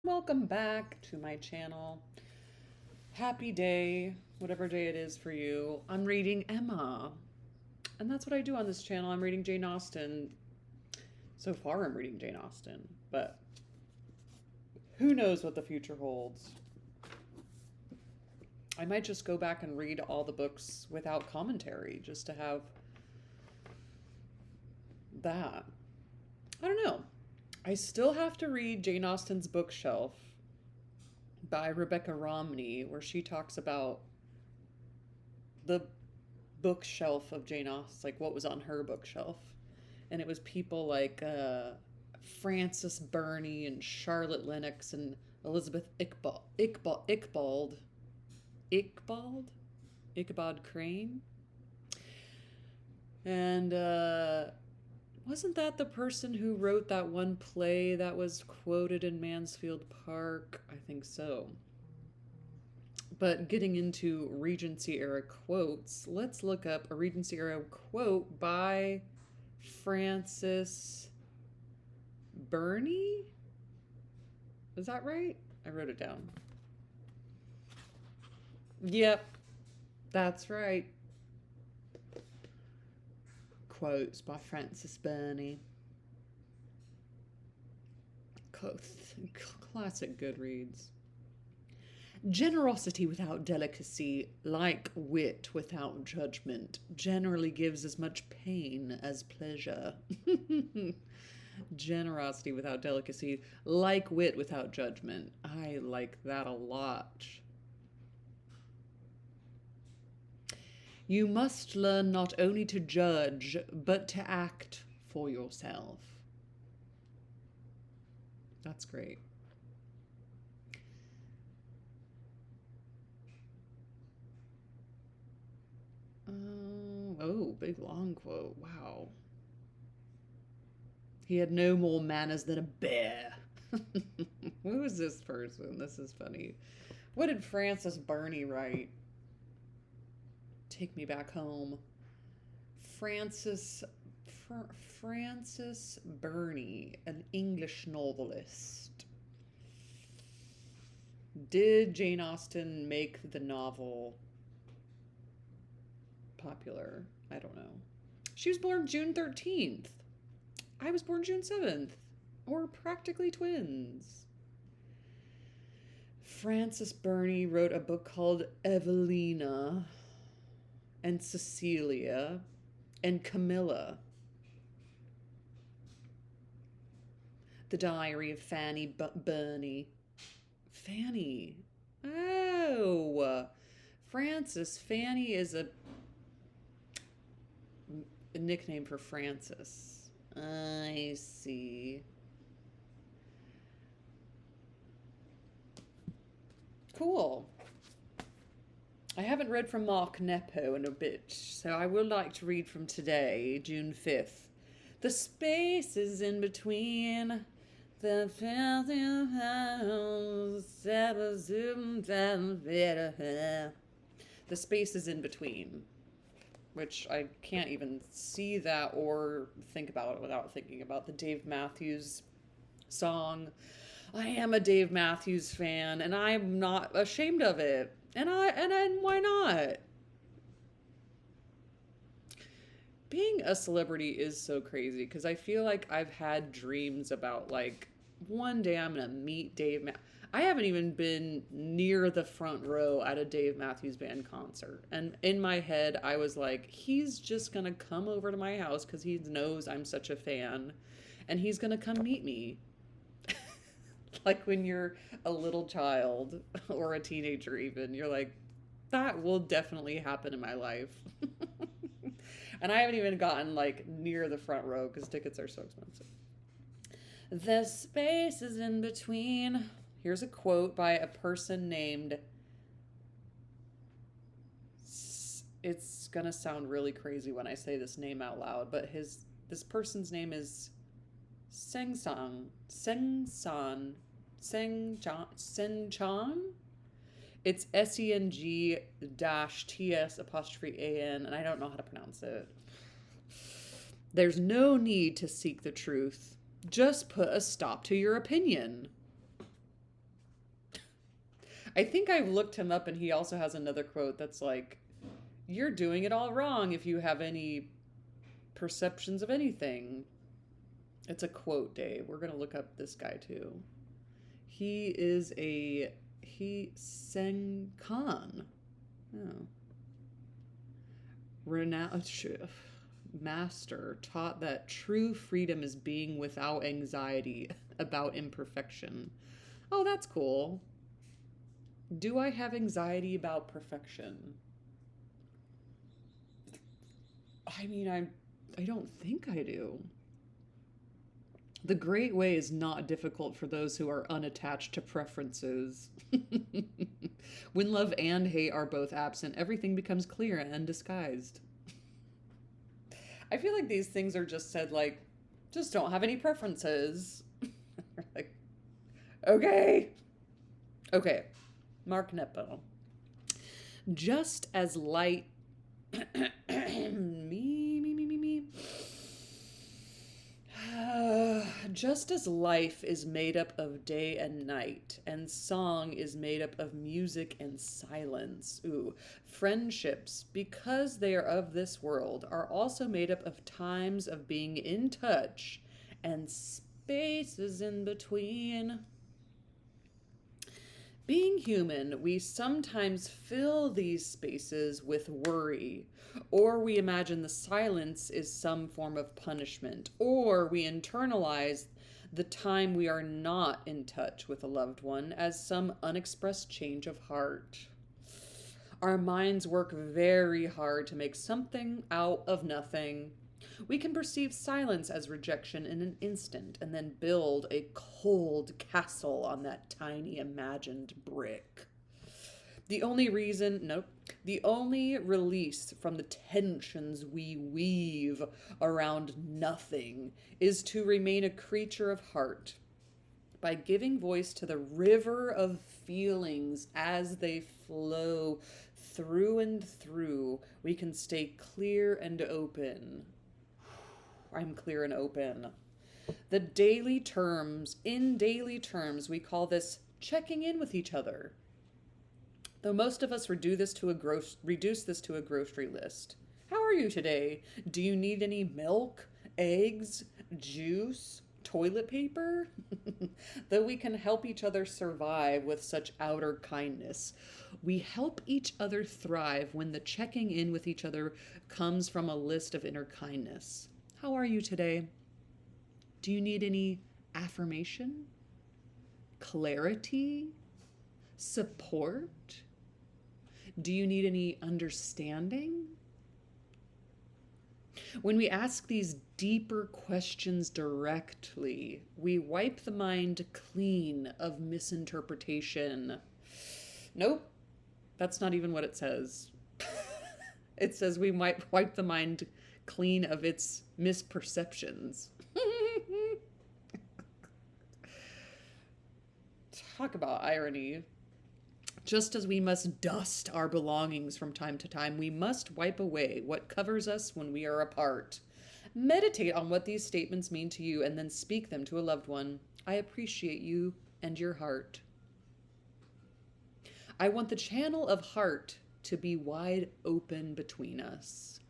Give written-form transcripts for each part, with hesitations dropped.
Welcome back to my channel. Happy day, whatever day it is for you. I'm reading Emma. And that's what I do on this channel. I'm reading Jane Austen. So far, I'm reading Jane Austen, but who knows what the future holds. I might just go back and read all the books without commentary just to have that. I don't know. I still have to read Jane Austen's bookshelf by Rebecca Romney, where she talks about the bookshelf of Jane Austen, like what was on her bookshelf. And it was people like Frances Burney and Charlotte Lennox and Elizabeth Ichabod Crane. And wasn't that the person who wrote that one play that was quoted in Mansfield Park? I think so. But getting into Regency era quotes, let's look up a Regency era quote by Frances Burney. Is that right? I wrote it down. Yep, that's right. Quotes by Frances Burney. Classic Goodreads. Generosity without delicacy, like wit without judgment, generally gives as much pain as pleasure. Generosity without delicacy, like wit without judgment. I like that a lot. You must learn not only to judge, but to act for yourself. That's great. Oh, big long quote. Wow. He had no more manners than a bear. Who is this person? This is funny. What did Frances Burney write? Take me back home. Frances Frances Burney, an English novelist. Did Jane Austen make the novel popular? I don't know. She was born June 13th. I was born June 7th. We're practically twins. Frances Burney wrote a book called Evelina and Cecilia and Camilla. The Diary of Fanny Burney. Fanny. Oh, Frances. Fanny is a nickname for Frances. I see. Cool. I haven't read from Mark Nepo in a bit, so I would like to read from today, June 5th. The spaces in between the spaces in between, which I can't even see that or think about it without thinking about the Dave Matthews song. I am a Dave Matthews fan, and I'm not ashamed of it. And why not? Being a celebrity is so crazy because I feel like I've had dreams about like one day I'm gonna meet I haven't even been near the front row at a Dave Matthews Band concert. And in my head, I was like, he's just gonna come over to my house because he knows I'm such a fan and he's gonna come meet me. Like when you're a little child or a teenager, even, you're like, that will definitely happen in my life. And I haven't even gotten like near the front row because tickets are so expensive. The space is in between. Here's a quote by a person named. It's gonna sound really crazy when I say this name out loud, but this person's name is Sengchan. It's SENG-TS''AN, and I don't know how to pronounce it. There's no need to seek the truth. Just put a stop to your opinion. I think I've looked him up and he also has another quote that's like, you're doing it all wrong if you have any perceptions of anything. It's a quote day. We're going to look up this guy too. He Seng Khan. Oh. Renowned master taught that true freedom is being without anxiety about imperfection. Oh, that's cool. Do I have anxiety about perfection? I mean, I don't think I do. The great way is not difficult for those who are unattached to preferences. When love and hate are both absent, everything becomes clear and undisguised. I feel like these things are just said like, just don't have any preferences. Like, okay. Okay. Mark Nepo. Just as light. me. Just as life is made up of day and night, and song is made up of music and silence, friendships, because they are of this world, are also made up of times of being in touch and spaces in between. Being human, we sometimes fill these spaces with worry, or we imagine the silence is some form of punishment, or we internalize the time we are not in touch with a loved one as some unexpressed change of heart. Our minds work very hard to make something out of nothing. We can perceive silence as rejection in an instant and then build a cold castle on that tiny imagined brick. The only release from the tensions we weave around nothing is to remain a creature of heart. By giving voice to the river of feelings as they flow through and through, we can stay clear and open. I'm clear and open. In daily terms, we call this checking in with each other. Though most of us reduce this to a grocery list. How are you today? Do you need any milk, eggs, juice, toilet paper? Though we can help each other survive with such outer kindness, we help each other thrive when the checking in with each other comes from a list of inner kindness. How are you today? Do you need any affirmation? Clarity? Support? Do you need any understanding? When we ask these deeper questions directly, we wipe the mind clean of misinterpretation. Nope, that's not even what it says. It says we might wipe the mind clean of its misperceptions. Talk about irony. Just as we must dust our belongings from time to time, we must wipe away what covers us when we are apart. Meditate on what these statements mean to you and then speak them to a loved one. I appreciate you and your heart. I want the channel of heart to be wide open between us.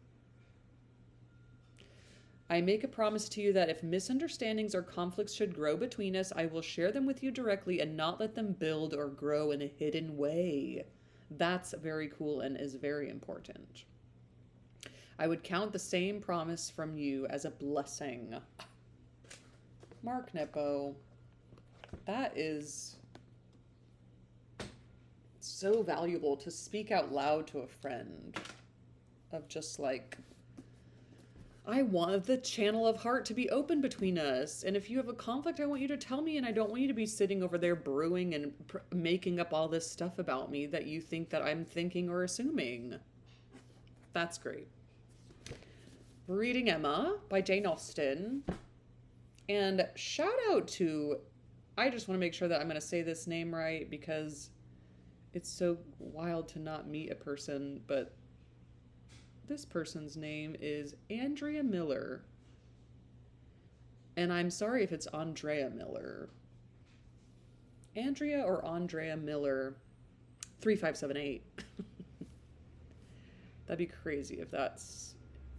I make a promise to you that if misunderstandings or conflicts should grow between us, I will share them with you directly and not let them build or grow in a hidden way. That's very cool and is very important. I would count the same promise from you as a blessing. Mark Nepo, that is so valuable to speak out loud to a friend of just like, I want the channel of heart to be open between us. And if you have a conflict, I want you to tell me, and I don't want you to be sitting over there brewing and making up all this stuff about me that you think that I'm thinking or assuming. That's great. Reading Emma by Jane Austen. And shout out to, I just want to make sure that I'm going to say this name right because it's so wild to not meet a person, but this person's name is Andrea Miller. And I'm sorry if it's Andrea Miller. Andrea or Andrea Miller. 3578. That'd be crazy if that's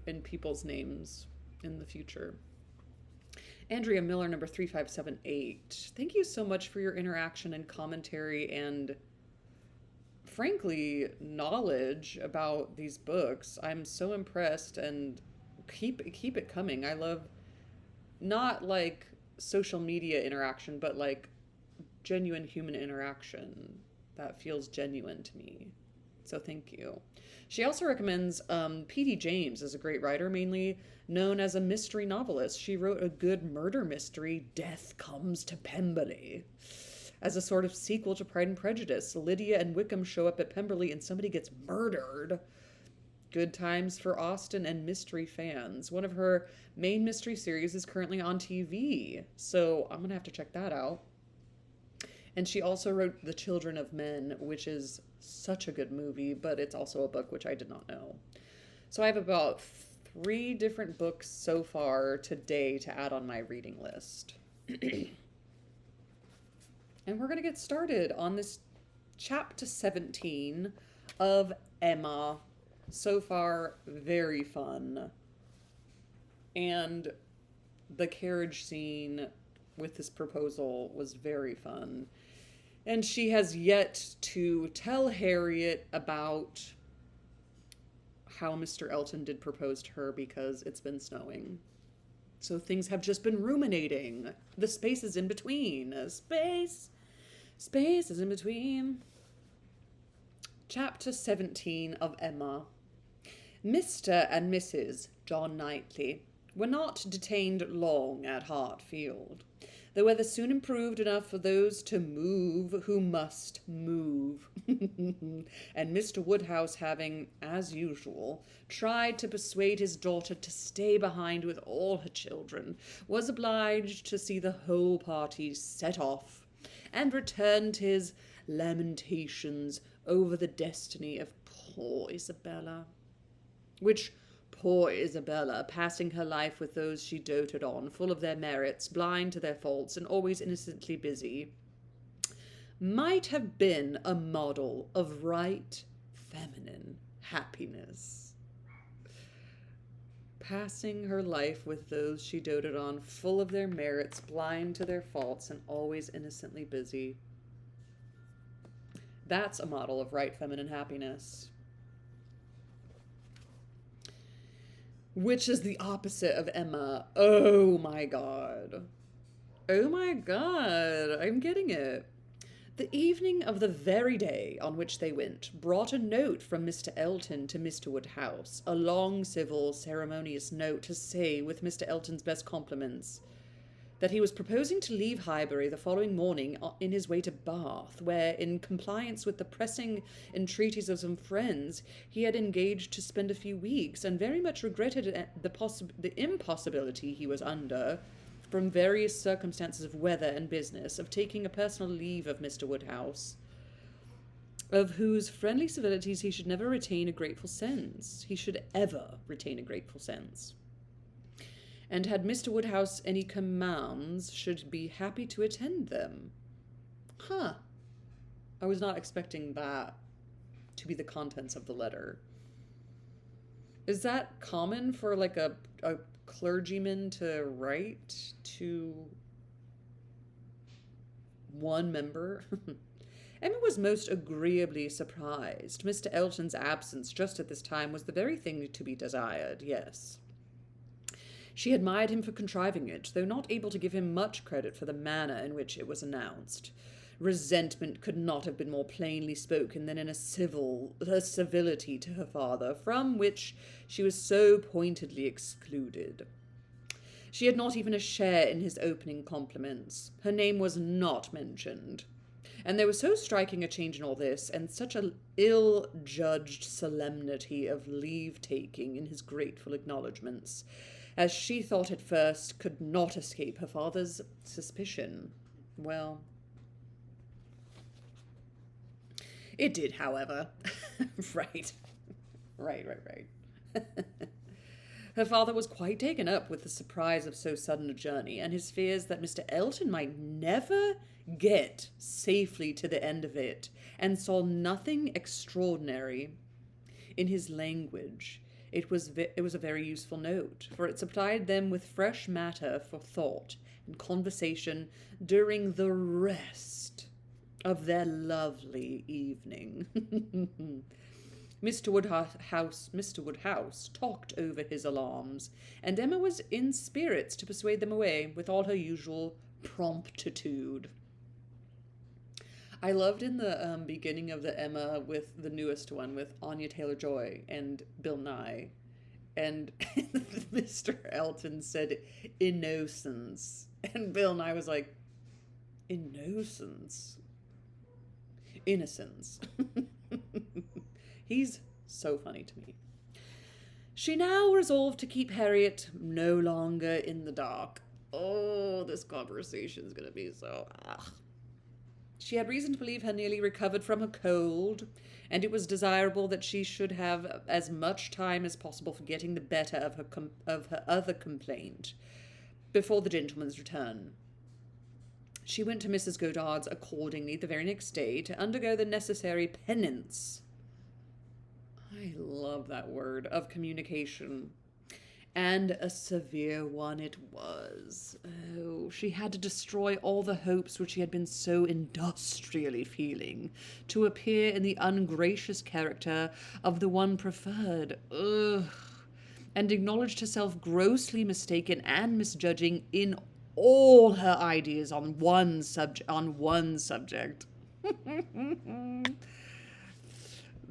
in people's names in the future. Andrea Miller, number 3578. Thank you so much for your interaction and commentary and, frankly, knowledge about these books. I'm so impressed, and keep it coming. I love not like social media interaction, but like genuine human interaction that feels genuine to me. So thank you. She also recommends P.D. James as a great writer, mainly known as a mystery novelist. She wrote a good murder mystery, Death Comes to Pemberley, as a sort of sequel to Pride and Prejudice. Lydia and Wickham show up at Pemberley and somebody gets murdered. Good times for Austen and mystery fans. One of her main mystery series is currently on TV, so I'm going to have to check that out. And she also wrote The Children of Men, which is such a good movie, but it's also a book which I did not know. So I have about 3 different books so far today to add on my reading list. And we're going to get started on this chapter 17 of Emma. So far, very fun. And the carriage scene with this proposal was very fun. And she has yet to tell Harriet about how Mr. Elton did propose to her because it's been snowing. So things have just been ruminating. The space is in between. Space is in between. Chapter 17 of Emma. Mr. and Mrs. John Knightley were not detained long at Hartfield. The weather soon improved enough for those to move who must move. And Mr. Woodhouse, having, as usual, tried to persuade his daughter to stay behind with all her children, was obliged to see the whole party set off, and returned his lamentations over the destiny of poor Isabella, which poor Isabella, passing her life with those she doted on, full of their merits, blind to their faults, and always innocently busy, might have been a model of right feminine happiness. Passing her life with those she doted on, full of their merits, blind to their faults, and always innocently busy. That's a model of right feminine happiness. Which is the opposite of Emma. Oh my god. Oh my god. I'm getting it. The evening of the very day on which they went brought a note from Mr. Elton to Mr. Woodhouse, a long, civil, ceremonious note to say, with Mr. Elton's best compliments, that he was proposing to leave Highbury the following morning in his way to Bath, where, in compliance with the pressing entreaties of some friends, he had engaged to spend a few weeks, and very much regretted the impossibility he was under, from various circumstances of weather and business, of taking a personal leave of Mr. Woodhouse, of whose friendly civilities he should never retain a grateful sense. He should ever retain a grateful sense. And had Mr. Woodhouse any commands, should be happy to attend them. Huh. I was not expecting that to be the contents of the letter. Is that common for like a clergyman to write to one member? Emma was most agreeably surprised. Mr. Elton's absence just at this time was the very thing to be desired, yes. She admired him for contriving it, though not able to give him much credit for the manner in which it was announced. Resentment could not have been more plainly spoken than in a civility to her father, from which she was so pointedly excluded. She had not even a share in his opening compliments. Her name was not mentioned. And there was so striking a change in all this, and such an ill-judged solemnity of leave-taking in his grateful acknowledgments, as she thought at first could not escape her father's suspicion. Well, it did, however. Right. Her father was quite taken up with the surprise of so sudden a journey, and his fears that Mr. Elton might never get safely to the end of it, and saw nothing extraordinary in his language. It was a very useful note, for it supplied them with fresh matter for thought and conversation during the rest of their lovely evening. Mr. Woodhouse talked over his alarms, and Emma was in spirits to persuade them away with all her usual promptitude. I loved in the beginning of the Emma with the newest one with Anya Taylor-Joy and Bill Nye, and Mr. Elton said innocence, and Bill Nye was like, innocence, innocence. He's so funny to me. She now resolved to keep Harriet no longer in the dark. Oh, this conversation's gonna be so... She had reason to believe her nearly recovered from a cold, and it was desirable that she should have as much time as possible for getting the better of her other complaint before the gentleman's return. She went to Mrs. Goddard's accordingly the very next day to undergo the necessary penance. I love that word, of communication. And a severe one it was. Oh, she had to destroy all the hopes which she had been so industrially feeling, to appear in the ungracious character of the one preferred. Ugh. And acknowledged herself grossly mistaken and misjudging in all her ideas on one subject.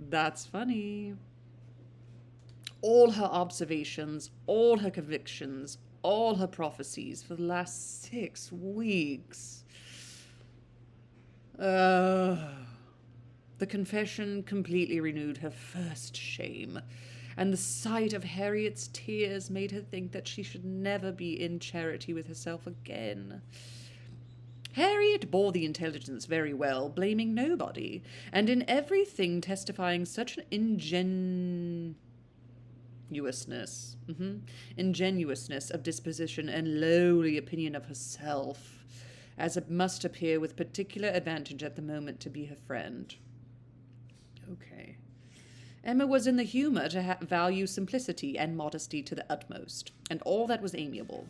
That's funny. All her observations, all her convictions, all her prophecies for the last 6 weeks. The confession completely renewed her first shame, and the sight of Harriet's tears made her think that she should never be in charity with herself again. Harriet bore the intelligence very well, blaming nobody, and in everything testifying such an ingenuousness of disposition and lowly opinion of herself, as it must appear with particular advantage at the moment to be her friend. Okay. Emma was in the humour to value simplicity and modesty to the utmost, and all that was amiable,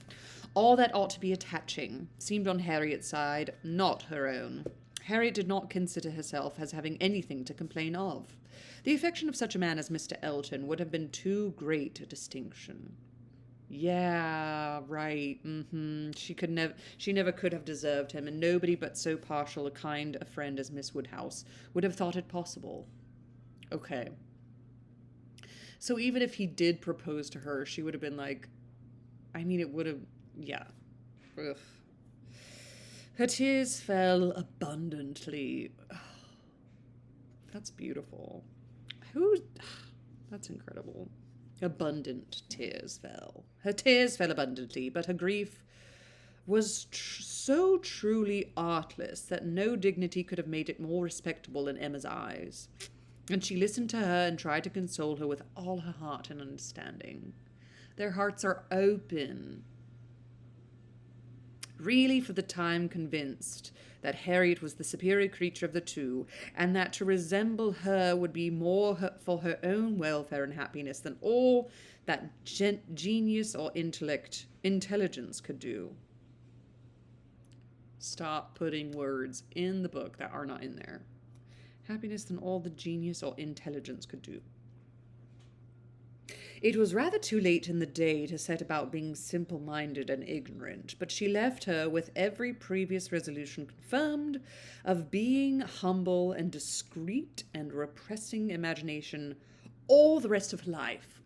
all that ought to be attaching, seemed on Harriet's side, not her own. Harriet did not consider herself as having anything to complain of. The affection of such a man as Mr. Elton would have been too great a distinction. Yeah, right. She never could have deserved him, and nobody but so partial a kind a friend as Miss Woodhouse would have thought it possible. Okay. So even if he did propose to her, she would have been like, it would have, yeah. Ugh. Her tears fell abundantly. That's beautiful. That's incredible. Abundant tears fell. Her tears fell abundantly, but her grief was so truly artless that no dignity could have made it more respectable in Emma's eyes. And she listened to her and tried to console her with all her heart and understanding. Their hearts are open. Really, for the time, convinced that Harriet was the superior creature of the two, and that to resemble her would be more for her own welfare and happiness than all that genius or intelligence could do. Stop putting words in the book that are not in there. Happiness than all the genius or intelligence could do. It was rather too late in the day to set about being simple-minded and ignorant, but she left her with every previous resolution confirmed of being humble and discreet and repressing imagination all the rest of her life.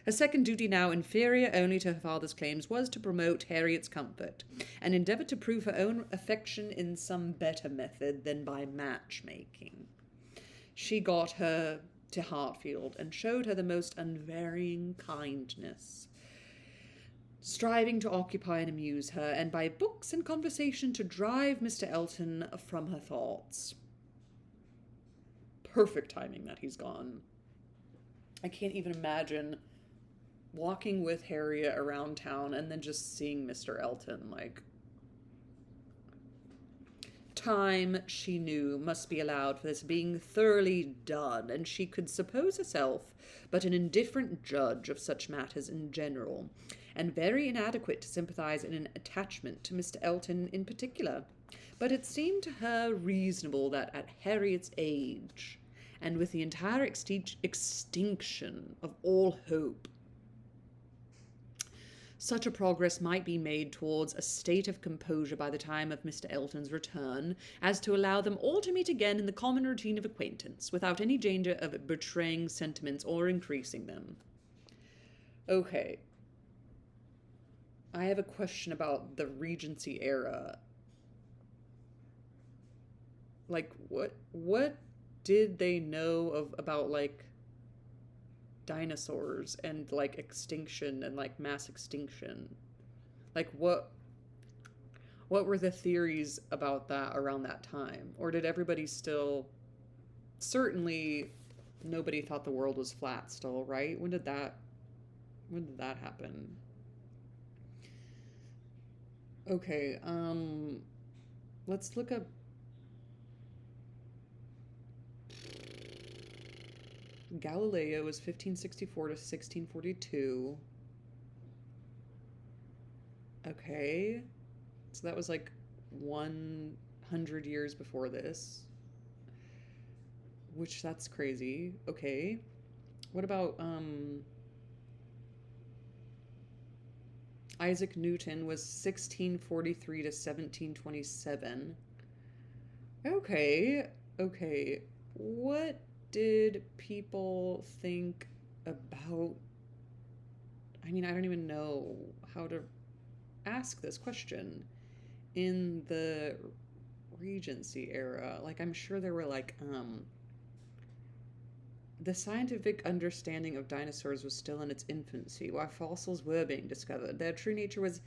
Her second duty, now inferior only to her father's claims, was to promote Harriet's comfort, and endeavour to prove her own affection in some better method than by matchmaking. She got her to Hartfield, and showed her the most unvarying kindness, striving to occupy and amuse her, and by books and conversation to drive Mr. Elton from her thoughts. Perfect timing that he's gone. I can't even imagine walking with Harriet around town and then just seeing Mr. Elton, like, time, she knew, must be allowed for this being thoroughly done, and she could suppose herself but an indifferent judge of such matters in general, and very inadequate to sympathize in an attachment to Mr. Elton in particular. But it seemed to her reasonable that at Harriet's age, and with the entire extinction of all hope, such a progress might be made towards a state of composure by the time of Mr. Elton's return, as to allow them all to meet again in the common routine of acquaintance, without any danger of betraying sentiments or increasing them. Okay. I have a question about the Regency era. Like, what did they know about, like, dinosaurs and, like, extinction and, like, mass extinction? Like, what were the theories about that around that time? Or did everybody still... Certainly, nobody thought the world was flat still, right? When did that happen? Okay, let's look up Galileo was 1564 to 1642. Okay. So that was like 100 years before this. Which, that's crazy. Okay. What about, Isaac Newton was 1643 to 1727. Okay. What did people think about... I mean, I don't even know how to ask this question. In the Regency era, like, I'm sure there were, like, the scientific understanding of dinosaurs was still in its infancy, while fossils were being discovered. Their true nature was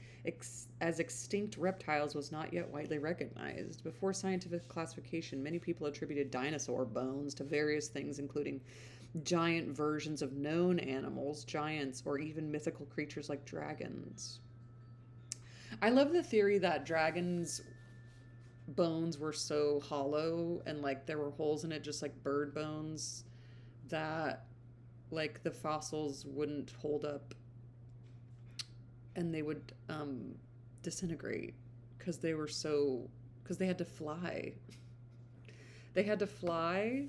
as extinct reptiles was not yet widely recognized. Before scientific classification, many people attributed dinosaur bones to various things, including giant versions of known animals, giants, or even mythical creatures like dragons. I love the theory that dragons' bones were so hollow and, like, there were holes in it, just like bird bones, that, like, the fossils wouldn't hold up and they would disintegrate because they had to fly. They had to fly,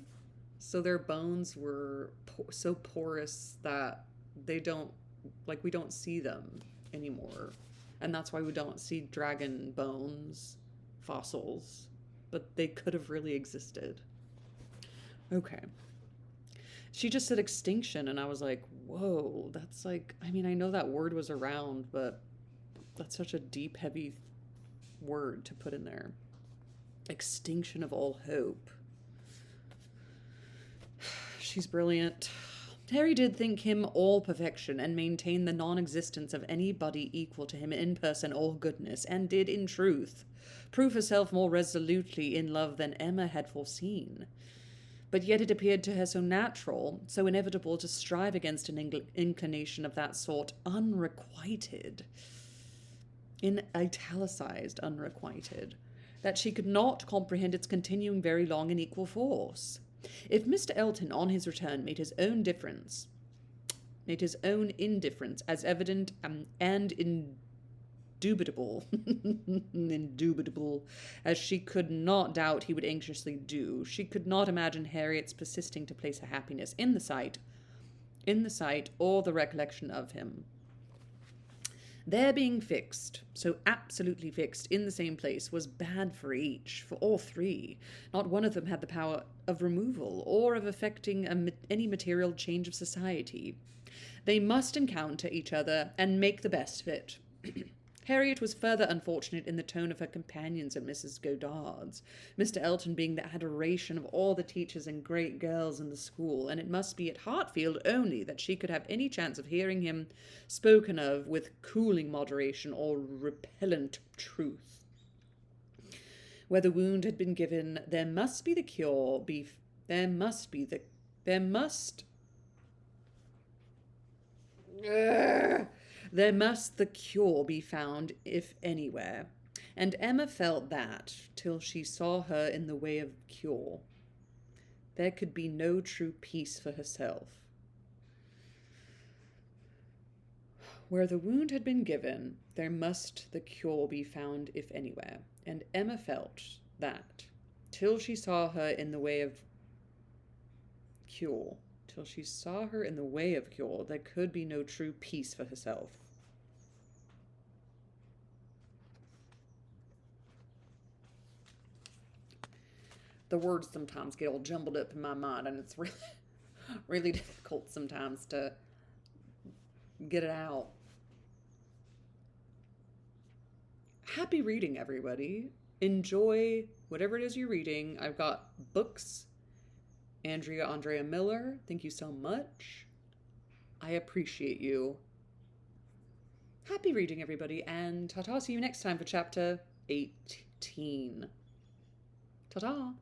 so their bones were so porous that we don't see them anymore. And that's why we don't see dragon bones fossils, but they could have really existed. Okay. She just said extinction, and I was like, whoa, that's like, I mean, I know that word was around, but that's such a deep, heavy word to put in there. Extinction of all hope. She's brilliant. Harry did think him all perfection and maintain the non-existence of anybody equal to him in person or goodness, and did, in truth, prove herself more resolutely in love than Emma had foreseen. But yet it appeared to her so natural, so inevitable to strive against an inclination of that sort, unrequited, in italicized unrequited, that she could not comprehend its continuing very long in equal force. If Mr. Elton, on his return, made his own indifference as evident and indubitable as she could not doubt he would anxiously do, she could not imagine Harriet's persisting to place her happiness in the sight or the recollection of him. Their being fixed, so absolutely fixed, in the same place was bad for each, for all three. Not one of them had the power of removal or of effecting any material change of society. They must encounter each other and make the best of it. Harriet was further unfortunate in the tone of her companions at Mrs. Goddard's, Mr. Elton being the adoration of all the teachers and great girls in the school, and it must be at Hartfield only that she could have any chance of hearing him spoken of with cooling moderation or repellent truth. Where the wound had been given, there must the cure be found, if anywhere. And Emma felt that till she saw her in the way of cure. There could be no true peace for herself. Where the wound had been given, there must the cure be found, if anywhere. And Emma felt that till she saw her in the way of cure. Till she saw her in the way of cure, there could be no true peace for herself. The words sometimes get all jumbled up in my mind, and it's really, really difficult sometimes to get it out. Happy reading, everybody. Enjoy whatever it is you're reading. I've got books. Andrea Miller, thank you so much. I appreciate you. Happy reading, everybody, and ta-ta. See you next time for chapter 18. Ta-ta.